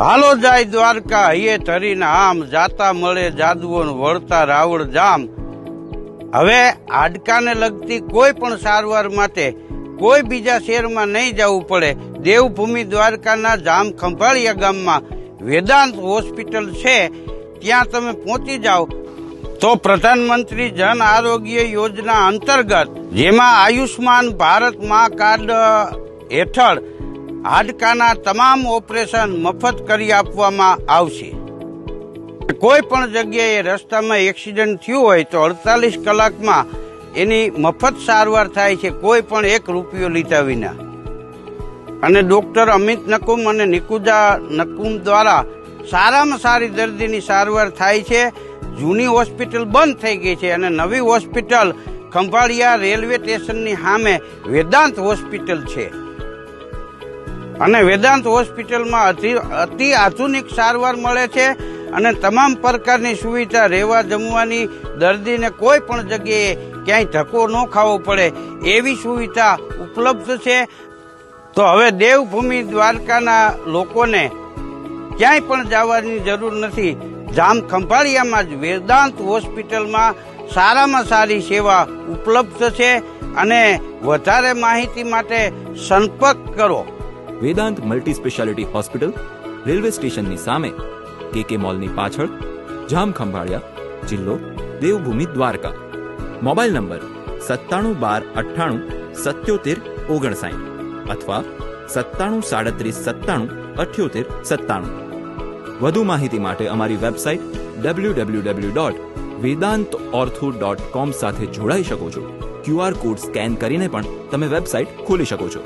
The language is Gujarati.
હાલો જાય દ્વારકા હૈયે ધરીને આમ, જાતા મળે જાદુઓન વળતા રાવળ જામ. હવે હાડકાને લગતી કોઈ પણ સારવાર માટે કોઈ બીજા શહેરમાં નહીં જવું પડે. દેવભૂમિ દ્વારકાના જામ ખંભાળિયા ગામમાં વેદાંત હોસ્પિટલ છે, ત્યાં તમે પહોંચી જાઓ તો પ્રધાનમંત્રી જન આરોગ્ય યોજના અંતર્ગત, જેમાં આયુષ્માન ભારત મા કાર્ડ હેઠળ હાડકાના તમામ ઓપરેશન મફત કરી આપવામાં આવશે. કોઈ પણ જગ્યાએ રસ્તામાં એક્સિડન્ટ થયું હોય તો 48 કલાકમાં એની મફત સારવાર થાય છે, કોઈ પણ 1 રૂપિયો લીધા વિના. અને ડોક્ટર અમિત નકુમ અને નિકુજા નકુમ દ્વારા સારામાં સારી દર્દીની સારવાર થાય છે. જૂની હોસ્પિટલ બંધ થઈ ગઈ છે અને નવી હોસ્પિટલ ખંભાળિયા રેલવે સ્ટેશનની સામે વેદાંત હોસ્પિટલ છે. અને વેદાંત હોસ્પિટલમાં અતિ આધુનિક સારવાર મળે છે અને તમામ પ્રકારની સુવિધા, રહેવા જમવાની, દર્દીને કોઈ પણ જગ્યાએ ક્યાંય ધક્કો ન ખાવો પડે એવી સુવિધા ઉપલબ્ધ છે. તો હવે દેવભૂમિ દ્વારકાના લોકોને ક્યાંય પણ જવાની જરૂર નથી. જામ ખંભાળિયામાં જ વેદાંત હોસ્પિટલમાં સારામાં સારી સેવા ઉપલબ્ધ છે અને વધારે માહિતી માટે સંપર્ક કરો. Vedant multi speciality hospital, railway સ્ટેશનની સામે, કેકે મોલની પાછળ, જામ ખંભાળિયા, જિલ્લો દેવભૂમિ દ્વારકા. મોબાઈલ નંબર 9712987759 અથવા 9737977897. વધુ માહિતી માટે અમારી વેબસાઇટ www.vedantortho.com સાથે જોડાઈ શકો છો. QR કોડ સ્કેન કરીને પણ તમે વેબસાઇટ ખોલી શકો છો.